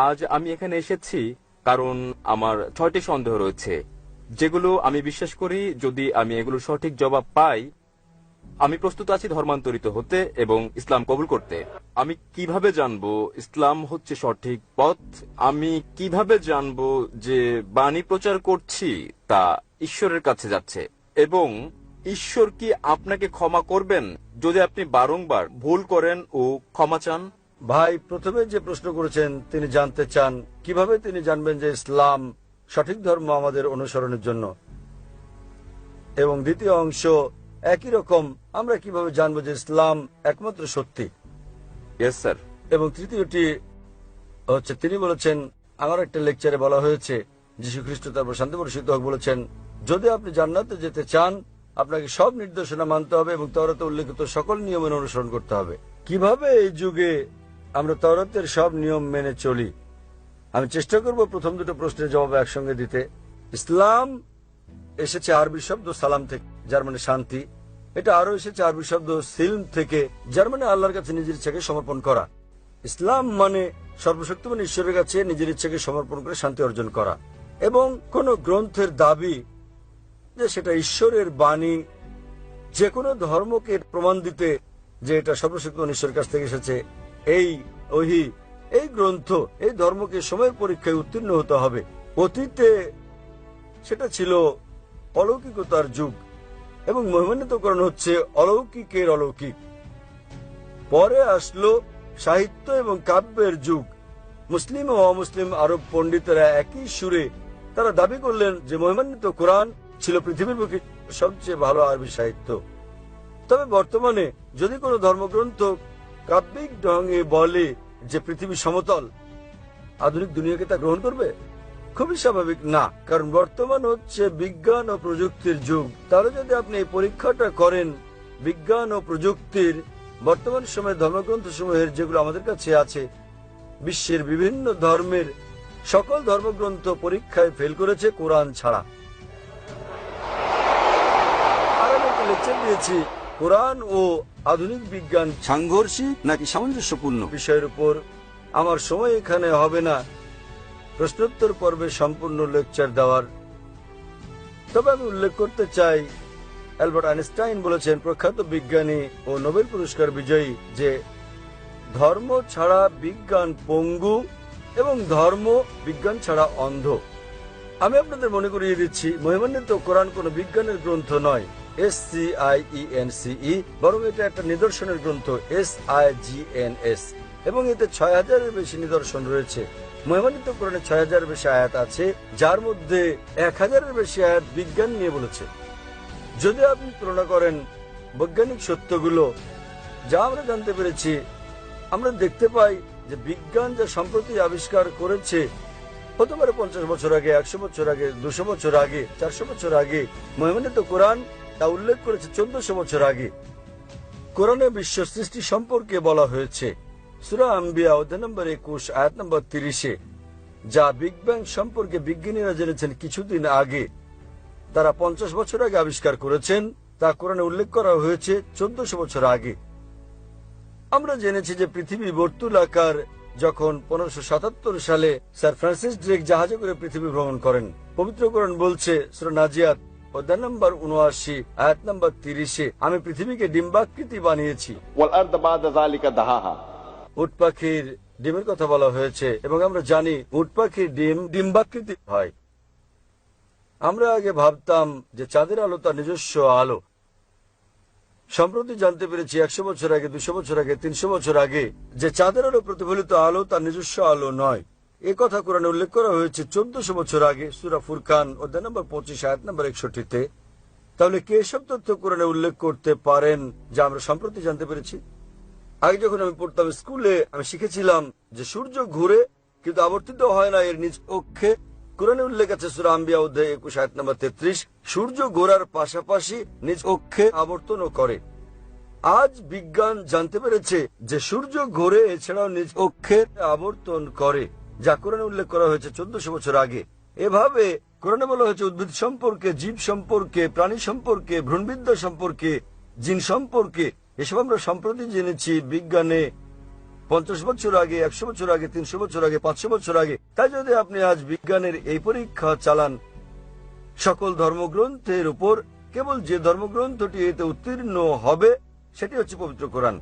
আজ আমি এখানে এসেছি কারণ আমার 6টি সন্দেহ রয়েছে, যেগুলো আমি বিশ্বাস করি যদি আমি এগুলো সঠিক জবাব পাই আমি প্রস্তুত আছি ধর্মান্তরিত হতে এবং ইসলাম কবুল করতে। আমি কিভাবে জানবো ইসলাম হচ্ছে সঠিক পথ? আমি কিভাবে জানবো যে বাণী প্রচার করছি তা ঈশ্বরের কাছে যাচ্ছে, এবং ঈশ্বর কি আপনাকে ক্ষমা করবেন যদি আপনি বারংবার ভুল করেন ও ক্ষমা চান? ভাই প্রথমে যে প্রশ্ন করেছেন তিনি জানতে চান কিভাবে তিনি জানবেন যে ইসলাম সঠিক ধর্ম আমাদের অনুসরণের জন্য, এবং দ্বিতীয় অংশ একই রকম, আমরা কিভাবে জানবো যে ইসলাম একমাত্র সত্যি। Yes sir. এবং তৃতীয়টি হচ্ছে তিনি বলেছেন, আমার একটা লেকচারে বলা হয়েছে যীশু খ্রিস্ট তারপর শান্তি বর্ষিত হোক বলেছেন, যদি আপনি জান্নাতে যেতে চান আপনাকে সব নির্দেশনা মানতে হবে এবং তাওরাতে উল্লেখিত সকল নিয়মের অনুসরণ করতে হবে। কিভাবে এই যুগে আমরা তাওরাতের সব নিয়ম মেনে চলি? আমি চেষ্টা করব প্রথম দুটো প্রশ্নের জবাব একসঙ্গে দিতে। ইসলাম এসেছে আরবি শব্দ সালাম থেকে, যার মানে শান্তি। এটা আরো এসেছে আরবি শব্দ সিলম থেকে, যার মানে আল্লাহর কাছে নিজের ইচ্ছাকে সমর্পণ করা। ইসলাম মানে সর্বশক্তিমান ঈশ্বরের কাছে নিজের ইচ্ছাকে সমর্পণ করে শান্তি অর্জন করা। এবং কোন গ্রন্থের দাবি যে সেটা ঈশ্বরের বাণী, যে কোনো ধর্মকে প্রমাণ দিতে যে এটা সর্বশক্তিমান ঈশ্বরের কাছ থেকে এসেছে, এই ওহী, এই গ্রন্থ, এই ধর্মকে সময়ের পরীক্ষায় উত্তীর্ণ হতে হবে। অতীতে সেটা ছিল অলৌকিকতার যুগ এবং মহিমান্বিতকরণ হচ্ছে অলৌকিকের অলৌকিক। পরে আসলো সাহিত্য এবং কাব্যের যুগ। মুসলিম ও অমুসলিম আরব পণ্ডিতেরা একই সুরে তারা দাবি করলেন যে মহিমান্বিত কোরআন ছিল পৃথিবীর বুকে সবচেয়ে ভালো আরবি সাহিত্য। তবে বর্তমানে যদি কোনো ধর্মগ্রন্থ কাব্যিক ঢঙে বলে যে পৃথিবী সমতল, আধুনিক দুনিয়াকে তা গ্রহণ করবে? খুবই স্বাভাবিক না, কারণ বর্তমান হচ্ছে বিজ্ঞান ও প্রযুক্তির যুগ। তাহলে যদি আপনি এই পরীক্ষাটা করেন বিজ্ঞান ও প্রযুক্তির, বর্তমান সময়ে ধর্মগ্রন্থ সমূহের যেগুলো আমাদের কাছে আছে, বিশ্বের বিভিন্ন ধর্মের সকল ধর্মগ্রন্থ পরীক্ষায় ফেল করেছে কোরআন ছাড়া। আর আমি একটা লেকচার দিয়েছি কোরআন ও আধুনিক বিজ্ঞান সাংঘর্ষিক নাকি সামঞ্জস্যপূর্ণ বিষয়ের উপর। আমার সময় এখানে হবে না প্রশ্নোত্তর পর্বে সম্পূর্ণ লেকচার দেওয়ার, তবে আমি উল্লেখ করতে চাই অ্যালবার্ট আইনস্টাইন বলেছেন, প্রখ্যাত বিজ্ঞানী ও নোবেল পুরস্কার বিজয়ী, যে ধর্ম ছাড়া বিজ্ঞান পঙ্গু এবং ধর্ম বিজ্ঞান ছাড়া অন্ধ। আমি আপনাদের মনে করিয়ে দিচ্ছি মহিমান্বিত কোরআন কোন বিজ্ঞানের গ্রন্থ নয় SCIENCE, বরং এটা একটা নিদর্শনের গ্রন্থ SIGNS, এবং এতে ৬,০০০-এর বেশি নিদর্শন রয়েছে। মহিমান্বিত কোরআনে ৬,০০০-এর বেশি আয়াত আছে, যার মধ্যে ১,০০০-এর বেশি আয়াত বিজ্ঞান নিয়ে বলেছে। যদি আপনি তুলনা করেন বৈজ্ঞানিক সত্যগুলো যা আমরা জানতে পেরেছি, আমরা দেখতে পাই যে বিজ্ঞান যা সম্প্রতি আবিষ্কার করেছে, হতে পারে ৫০ বছর আগে, ১০০ বছর আগে, ২০০ বছর আগে, ৪০০ বছর আগে, মহিমান্বিত কোরআন তা উল্লেখ করেছে ১৪০০ বছর আগে। কোরআনে বিশ্ব সৃষ্টি সম্পর্কে বলা হয়েছে সূরা আম্বিয়া অধ্যায় নম্বর ২১ আয়াত নম্বর ৩০-এ, যা বিগ ব্যাং সম্পর্কে বিজ্ঞানীরা জেনেছেন কিছুদিন আগে, তারা ৫০ বছর আগে আবিষ্কার করেছেন, তা কোরআনে উল্লেখ করা হয়েছে ১৪০০ বছর আগে। আমরা জেনেছি যে পৃথিবী বর্তুলাকার, যখন ১৫৭৭ সালে স্যার ফ্রান্সিস ড্রেক জাহাজে করে পৃথিবী ভ্রমণ করেন। পবিত্র কোরআন বলছে সূরা নাজিয়াত অধ্যায় নম্বর ৭৯ আয়াত নম্বর ৩০-এ, আমি পৃথিবীকে ডিম্বাকৃতি বানিয়েছি। উট পাখির ডিমের কথা বলা হয়েছে, এবং আমরা জানি উট পাখির ডিম ডিম্বাকৃতি হয়। আমরা আগে ভাবতাম যে চাঁদের আলো তার নিজস্ব আলো। সম্প্রতি জানতে পেরেছি ১০০ বছর আগে, ২০০ বছর আগে, ৩০০ বছর আগে, যে চাঁদের আলো প্রতিফলিত আলো তার নিজস্ব আলো নয়। এ কথা কোরআনে উল্লেখ করা হয়েছে ১৪০০ বছর আগে সূরা ফুরকান অধ্যায় নম্বর ২৫ আয়াত নম্বর ৬১-তে। তাহলে কে এসব তথ্য কোরআনে উল্লেখ করতে পারেন যা আমরা সম্প্রতি জানতে পেরেছি? আগে যখন আমি পড়তাম স্কুলে, আমি শিখেছিলাম যে সূর্য ঘুরে কিন্তু আবর্তিত হয় না এর নিজ অক্ষে। কোরআনে উল্লেখ আছে সূরা আম্বিয়া অধ্যায় ২১ আয়াত নম্বর ৩৩, সূর্য ঘোরার পাশাপাশি নিজ অক্ষে আবর্তনও করে। আজ বিজ্ঞান জানতে পেরেছে যে সূর্য ঘোরে, এছাড়াও নিজ অক্ষে আবর্তন করে, যা কোরআনে উল্লেখ করা হয়েছে ১৪০০ বছর আগে। এভাবে কোরআনে বলা হয়েছে উদ্ভিদ সম্পর্কে, জীব সম্পর্কে, প্রাণী সম্পর্কে, ভ্রূণবিদ্যা সম্পর্কে, জিন সম্পর্কে। এসব আমরা সম্প্রতি জেনেছি বিজ্ঞানে। 50 বছর আগে, 100 বছর আগে, 300 বছর আগে, 500 বছর আগে। তাই যদি আপনি আজ বিজ্ঞানের এই পরীক্ষা চালান সকল ধর্মগ্রন্থের উপর, কেবল যে ধর্মগ্রন্থটি এতে উত্তীর্ণ হবে সেটি হচ্ছে পবিত্র কোরআন।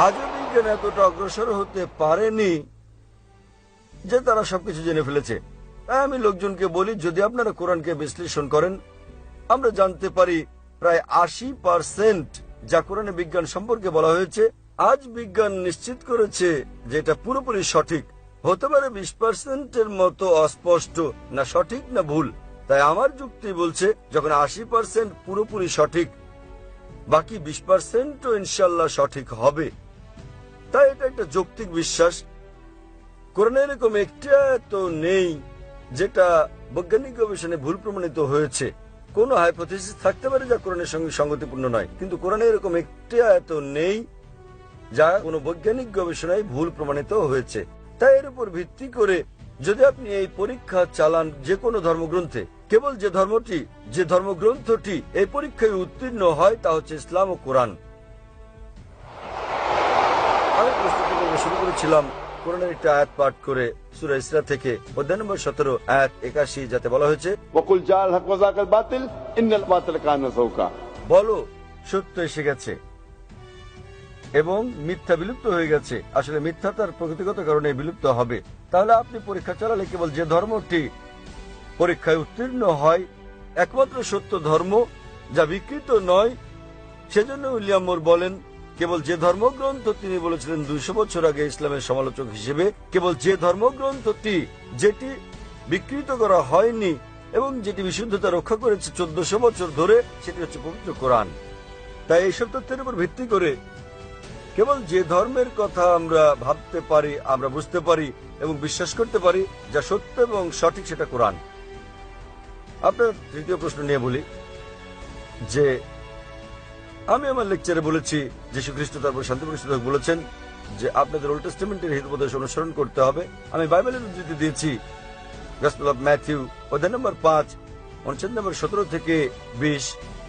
আজও বিজ্ঞান এতটা অগ্রসর হতে পারেনি যে তারা সবকিছু জেনে ফেলেছে। তাই আমি লোকজনকে বলি, যদি আপনারা কোরআনকে বিশ্লেষণ করেন, আমরা জানতে পারি প্রায় 80% যা কোরআনে বিজ্ঞান সম্পর্কে বলা হয়েছে, আজ বিজ্ঞান নিশ্চিত করেছে যে এটা পুরোপুরি সঠিক। হতে পারে 20% মতো অস্পষ্ট, না সঠিক না ভুল। তাই আমার যুক্তি বলছে, যখন 80% পুরোপুরি সঠিক, বাকি 20%ও ইনশাল্লাহ সঠিক হবে। তাই এটা একটা যৌক্তিক বিশ্বাস। কোরআনে এরকম একটি আয়াত নেই যেটা বৈজ্ঞানিক গবেষণায় ভুল প্রমাণিত হয়েছে। কোন হাইপোথিসিস থাকতে পারে যা কোরআনের সঙ্গে সঙ্গতিপূর্ণ নয়, কিন্তু কোরআনে এরকম একটি আয়াত নেই যা কোনো বৈজ্ঞানিক গবেষণায় ভুল প্রমাণিত হয়েছে। তাই এর উপর ভিত্তি করে যদি আপনি এই পরীক্ষা চালান যে কোনো ধর্মগ্রন্থে, কেবল যে ধর্মগ্রন্থটি এই পরীক্ষায় উত্তীর্ণ হয় তা হচ্ছে ইসলাম ও কোরআন। আমি প্রস্তুতি করতে শুরু করেছিলাম কোরআনের একটা আয়াত পাঠ করে সূরা ইসরা থেকে, অধ্যায় নম্বর 17 আয়াত 81, যাতে বলা হয়েছে, ওয়াকুল জাল হক ওয়া যাকাল বাতিল ইন্নাল বাতিল কানা যাউকা। বলো সত্য এসে গেছে এবং মিথ্যা বিলুপ্ত হয়ে গেছে। আসলে মিথ্যা তার প্রকৃতিগত কারণে বিলুপ্ত হবে। তাহলে আপনি পরীক্ষা চালালে কেবল যে ধর্মটি পরীক্ষায় উত্তীর্ণ হয়, একমাত্র সত্য ধর্ম যা বিকৃত নয়। সেজন্য উইলিয়াম মোর বলেন, কেবল যে ধর্মগ্রন্থ তিনি বলেছিলেন 200 বছর আগে ইসলামের সমালোচক হিসেবে, কেবল যে ধর্মগ্রন্থটি যেটি বিকৃত করা হয়নি এবং যেটি বিশুদ্ধতা রক্ষা করেছে 1400 বছর ধরে, সেটি হচ্ছে পবিত্র কোরআন। তাই এইসব তথ্যের উপর ভিত্তি করে কেবল যে ধর্মের কথা আমরা ভাবতে পারি, আমরা বুঝতে পারি এবং বিশ্বাস করতে পারি যা সত্য এবং সঠিক, সেটা কোরআন। আপনার তৃতীয় প্রশ্ন নিয়ে বলি যে আমি আমার লেকচারে বলেছি যীশু খ্রিস্ট তারপর শান্তি প্রতিষ্ঠিত হোক বলেছেন যে আপনাদের ওল্ড টেস্টামেন্টের হিতোপদেশ অনুসরণ করতে হবে। আমি বাইবেলের উদ্ধৃতি দিয়েছি গসপেল অফ ম্যাথিউ অধ্যায় নম্বর 5 অনুচ্ছেদ নম্বর 17 থেকে 20,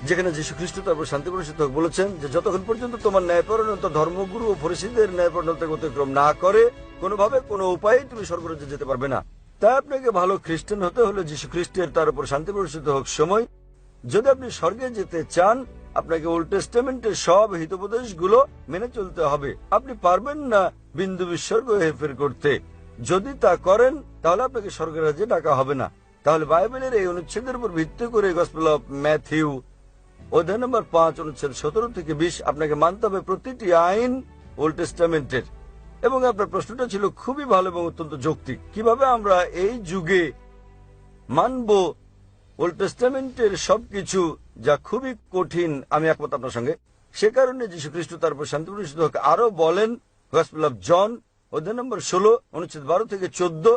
যেখানে যীশু খ্রিস্ট তারপর শান্তি প্রতিষ্ঠিত হোক বলেছেন যে যতক্ষণ পর্যন্ত তোমার ন্যায়পরায়ণতা ধর্মগুরু ও ফরিসীদের ন্যায়পরায়ণতাকে অতিক্রম না করে, কোনোভাবে কোনো উপায়ে তুমি স্বর্গরাজ্যে যেতে পারবে না। তাই আপনাকে ভালো খ্রিস্টান হতে হলে যীশু খ্রিস্টের তার উপর শান্তি প্রতিষ্ঠিত হোক সময়, যদি আপনি স্বর্গে যেতে চান, আপনাকে ওল্ড টেস্টামেন্টের সব হিতোপদেশগুলো মেনে চলতে হবে। আপনি পারবেন না বিন্দু বিসর্গ হেরফের করতে। যদি তা করেন তাহলে আপনাকে স্বর্গের রাজ্যে ডাকা হবে না। তাহলে বাইবেলের এই অনুচ্ছেদের উপর ভিত্তি করে গসপেল অফ ম্যাথিউ অধ্যায় নম্বর 5 অনুচ্ছেদ 17 থেকে 20 আপনাকে মানতে হবে প্রতিটি আইন ওল্ড টেস্টামেন্টের। এবং আপনার প্রশ্নটা ছিল খুবই ভালো এবং অত্যন্ত যৌক্তিক। কিভাবে আমরা এই যুগে মানব ওল্ড টেস্টামেন্টের সবকিছু, যা খুবই কঠিন। আমি একমত আপনার সঙ্গে। সে কারণে যীশু খ্রিস্ট তারপর শান্তি প্রতিষ্ঠিত হোক আরো বলেন গসপেল অফ জন অধ্যায় নম্বর 16 অনুচ্ছেদ 12 থেকে 14,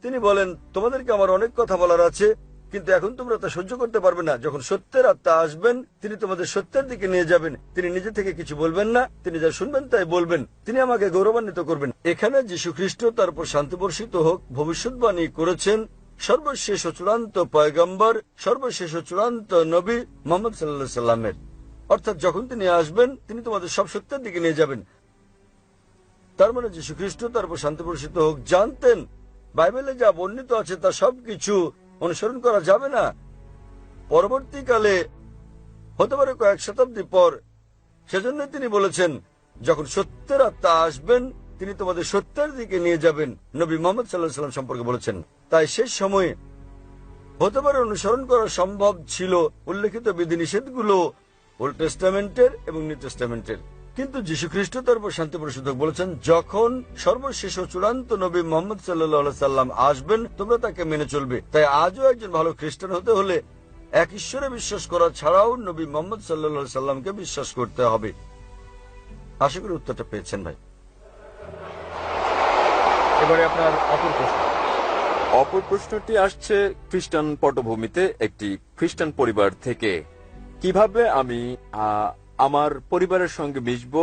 তিনি বলেন, তোমাদেরকে আমার অনেক কথা বলার আছে, কিন্তু এখন তোমরা তা সহ্য করতে পারবে না। যখন সত্যের আত্মা আসবেন, তিনি তোমাদের সত্যের দিকে নিয়ে যাবেন। তিনি নিজে থেকে কিছু বলবেন না, তিনি যা শুনবেন তাই বলবেন। তিনি আমাকে গৌরবান্বিত করবেন। এখানে যীশু খ্রিস্ট তারপর শান্তি বর্ষিত হোক ভবিষ্যৎবাণী করেছেন সর্বশেষ ও চূড়ান্ত পয়গম্বর, সর্বশেষ ও চূড়ান্ত নবী মুহাম্মদ সাল্লাল্লাহু আলাইহি সাল্লামের। অর্থাৎ যখন তিনি আসবেন, তিনি তোমাদের সব সত্যের দিকে নিয়ে যাবেন। তার মানে যীশু খ্রিস্ট তারপর শান্তি বর্ষিত হোক জানতেন বাইবেলে যা বর্ণিত আছে তা সবকিছু অনুসরণ করা যাবে না। পরবর্তীকালে হতে পারে কয়েক শতাব্দী পর, সেজন্য তিনি বলেছেন যখন সত্যের আত্মা আসবেন, তিনি তোমাদের সত্যের দিকে নিয়ে যাবেন। নবী মুহাম্মদ সাল্লাল্লাহু আলাইহি সাল্লাম সম্পর্কে বলেছেন। তাই শেষ সময়ে হতে পারে অনুসরণ করা সম্ভব ছিল উল্লেখিত বিধিনিষেধগুলো ওল্ড টেস্টামেন্টের এবং নিউ টেস্টামেন্টের। কিন্তু যীশু খ্রিস্ট তারপর শান্তি প্রতিষ্ঠিত হোক বলেছেন যখন সর্বশেষ ও চূড়ান্ত নবী মুহাম্মদ সাল্লাল্লাহু আলাইহি সাল্লাম আসবেন, তোমরা তাকে মেনে চলবে। তাই আজও একজন ভালো খ্রিস্টান হতে হলে এক ঈশ্বরে বিশ্বাস করা ছাড়াও নবী মুহাম্মদ সাল্লাল্লাহু আলাইহি সাল্লামকে বিশ্বাস করতে হবে। আশা করি উত্তরটা পেয়েছেন ভাই। এবারে আপনার অপর প্রশ্ন। অপর প্রশ্নটি আসছে খ্রিস্টান পটভূমিতে একটি খ্রিস্টান পরিবার থেকে। কিভাবে আমি আমার পরিবারের সঙ্গে মিশব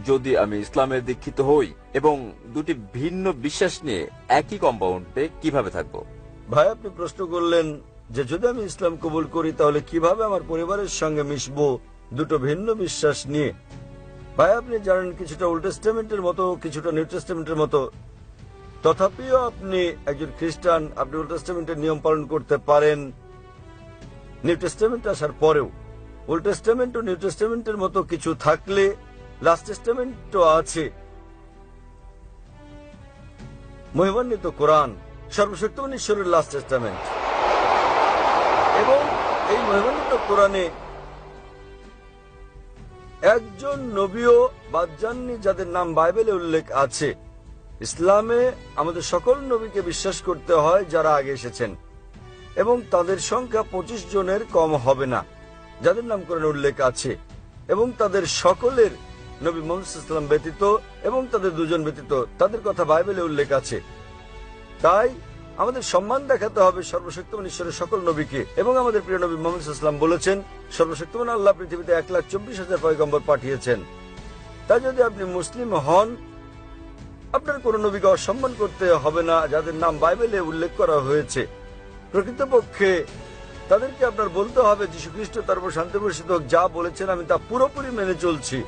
যদি আমি ইসলামে দীক্ষিত হই, এবং দুটি ভিন্ন বিশ্বাস নিয়ে একই কম্পাউন্ডে কিভাবে থাকব? ভাই, আপনি প্রশ্ন করলেন যে যদি আমি ইসলাম কবুল করি তাহলে কিভাবে আমার পরিবারের সঙ্গে মিশব দুটো ভিন্ন বিশ্বাস নিয়ে। ভাই আপনি জানেন কিছুটা ওল্ড টেস্টামেন্টের মতো কিছুটা নিউ টেস্টামেন্টের মতো, তথাপিও আপনি একজন খ্রিস্টান, আপনি ওল্ড টেস্টামেন্টের নিয়ম পালন করতে পারেন নিউ টেস্টামেন্ট আসার পরেও। ওল্ড টেস্টামেন্ট ও নিউ টেস্টামেন্টের মতো কিছু থাকলে লাস্ট টেস্টামেন্টও আছে। মহিমান্বিত কোরআন সর্বশক্তিমান ঈশ্বরের লাস্ট টেস্টামেন্ট, এবং এই মহিমান্বিত কোরআনে একজন নবীও বাদ যাননি যাদের নাম বাইবেলে উল্লেখ আছে। ইসলামে আমাদের সকল নবীকে বিশ্বাস করতে হয় যারা আগে এসেছেন, এবং তাদের সংখ্যা 25 জনের কম হবে না যাদের নাম কোরআনে উল্লেখ আছে, এবং তাদের সকলের নবী মুহাম্মদ সাল্লাল্লাহু আলাইহি ওয়াসাল্লাম ব্যতীত এবং তাদের দুজন ব্যতীত তাদের কথা বাইবেলে উল্লেখ আছে। তাই আমাদের সম্মান দেখাতে হবে সর্বশক্তিমান ঈশ্বরের সকল নবীকে, এবং আমাদের প্রিয় নবী মুহাম্মদ সাল্লাল্লাহু আলাইহি ওয়াসাল্লাম বলেছেন সর্বশক্তিমান আল্লাহ পৃথিবীতে 1,24,000 পয়গম্বর পাঠিয়েছেন। তাই যদি আপনি মুসলিম হন, আপনার কোন নবীকে অসম্মান করতে হবে না যাদের নাম বাইবেলে উল্লেখ করা হয়েছে। প্রকৃতপক্ষে তাদেরকে আপনার বলতে হবে যীশু খ্রিস্ট তার উপর শান্তি বর্ষিত হোক যা বলেছেন আমি তা পুরোপুরি মেনে চলছি।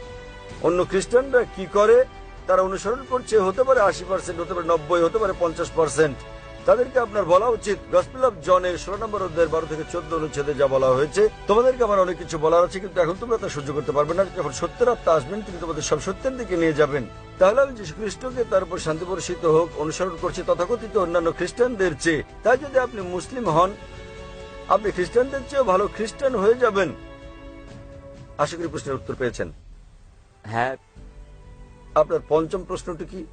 অন্য খ্রিস্টানরা কি করে তারা অনুসরণ করছে, হতে পারে 80%, হতে পারে 90%, হতে পারে 50%। তাদেরকে আপনার বলা উচিত গসপেল অফ জনের 16 নম্বর অধ্যায়ের 12 থেকে 14 অনুচ্ছেদে যা বলা হয়েছে, তোমাদেরকে আমার অনেক কিছু বলার আছে, কিন্তু এখন তোমরা তা সহ্য করতে পারবে না। যখন সত্যের আত্মা আসবেন তিনি তোমাদের সব সত্যের দিকে নিয়ে যাবেন। তাহলে আমি যীশু খ্রিস্টকে তার উপর শান্তি বর্ষিত হোক অনুসরণ করছি তথাকথিত অন্যান্য খ্রিস্টানদের চেয়ে। তাই যদি আপনি মুসলিম হন, আপনি খ্রিস্টানদের চেয়েও ভালো খ্রিস্টান হয়ে যাবেন। আশা করি প্রশ্নের উত্তর পেয়েছেন। হ্যাঁ, আপনার পঞ্চম প্রশ্নটি কি?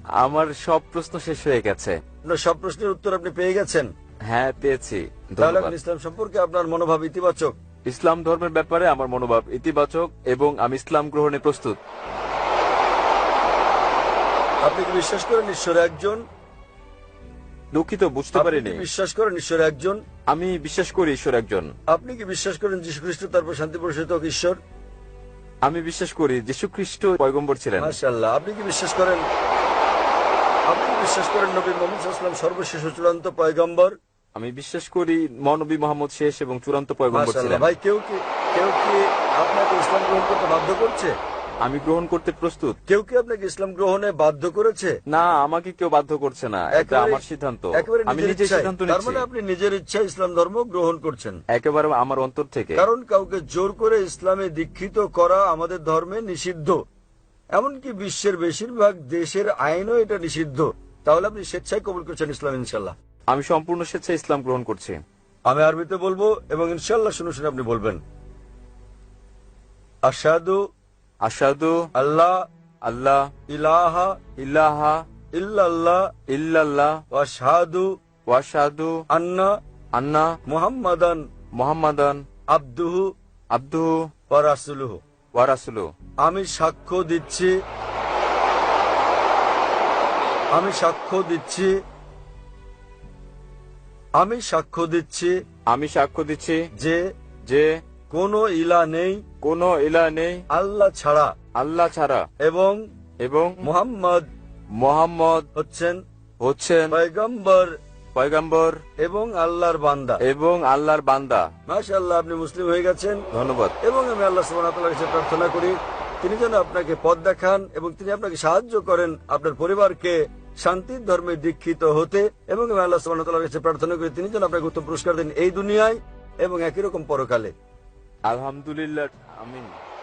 আমার সব প্রশ্ন শেষ হয়ে গেছে। আপনার সব প্রশ্নের উত্তর আপনি পেয়ে গেছেন? হ্যাঁ, পেয়েছি। তাহলে ধন্যবাদ। এখন ইসলাম সম্পর্কে আপনার মনোভাব ইতিবাচক? ইসলাম ধর্মের ব্যাপারে আমার মনোভাব ইতিবাচক এবং আমি ইসলাম গ্রহণে প্রস্তুত। আপনি কি বিশ্বাস করেন ঈশ্বর একজন? দুঃখিত, বুঝতে আপনি পারিনি। কি বিশ্বাস করেন ঈশ্বর একজন? আমি বিশ্বাস করি ঈশ্বর একজন। আপনি কি বিশ্বাস করেন যীশু খ্রিস্ট তারপর শান্তি বর্ষিত হোক ঈশ্বর? আমি বিশ্বাস করি যীশু খ্রিস্ট পয়গম্বর ছিলেন। মাশাআল্লাহ। আপনি কি বিশ্বাস করেন নবী মুহাম্মদ সাল্লাল্লাহু আলাইহি ওয়াসাল্লাম সর্বশেষ ও চূড়ান্ত পয়গম্বর? আমি বিশ্বাস করি মহানবী মুহাম্মদ শেষ এবং চূড়ান্ত পয়গম্বর মাশাআল্লাহ। ছিলেন। ভাই কেউ কি আপনাকে ইসলাম গ্রহণ করতে বাধ্য করছে? আমি গ্রহণ করতে প্রস্তুত। কেউ কি আপনাকে ইসলাম গ্রহণে বাধ্য করেছে? না, আমাকে কেউ বাধ্য করছে না, এটা একেবারে- আমার সিদ্ধান্ত। একেবারে আমি নিজের নিজেই ইচ্ছায়। সিদ্ধান্ত তার নিচ্ছি, মানে আপনি নিজের ইচ্ছায় ইসলাম ধর্ম গ্রহণ করছেন? একেবারে আমার অন্তর থেকে। কারণ কাউকে জোর করে ইসলামে দীক্ষিত করা আমাদের ধর্মে নিষিদ্ধ, এমনকি বিশ্বের বেশিরভাগ দেশের আইনও এটা নিষিদ্ধ। তাহলে আপনি স্বেচ্ছায় কবুল করছেন ইসলাম ইনশাল্লাহ? আমি সম্পূর্ণ স্বেচ্ছায় ইসলাম গ্রহণ করছি। আমি আরবিতে বলবো এবং ইনশাল্লাহ শুনে শুনে আপনি বলবেন। আশহাদু আশহাদু আল্লাহ আল্লাহ ইলাহা ইল্লাহা ইল্লাল্লাহ ইল্লাল্লাহ ওয়া আশহাদু ওয়া আশহাদু আন্না আন্না মুহাম্মাদান মুহাম্মাদান আবদুহু আবদুহু ওয়া রাসূলুহু। ওয়া রাসূলুহু। আমি সাক্ষ্য দিচ্ছি আমি সাক্ষ্য দিচ্ছি আমি সাক্ষ্য দিচ্ছি যে যে কোনো ইলা নেই কোনো ইলাহ নেই আল্লাহ ছাড়া, আল্লাহ ছাড়া, এবং এবং মুহাম্মদ হচ্ছেন পয়গম্বর পয়গম্বর এবং আল্লাহর বান্দা। এবং আল্লাহর বান্দা। মাশাআল্লাহ, আপনি মুসলিম হয়ে গেছেন। ধন্যবাদ। এবং আমি আল্লাহ সুবহানাহু ওয়া তাআলার কাছে প্রার্থনা করি তিনি যেন আপনাকে পথ দেখান এবং তিনি আপনাকে সাহায্য করেন আপনার পরিবারকে শান্তির ধর্মে দীক্ষিত হতে। এবং আমি আল্লাহ সুবহানাহু ওয়া তাআলার কাছে প্রার্থনা করি তিনি যেন আপনাকে উত্তম পুরস্কার দেন এই দুনিয়ায় এবং একই রকম পরকালে। আলহামদুলিল্লাহ, আমিন।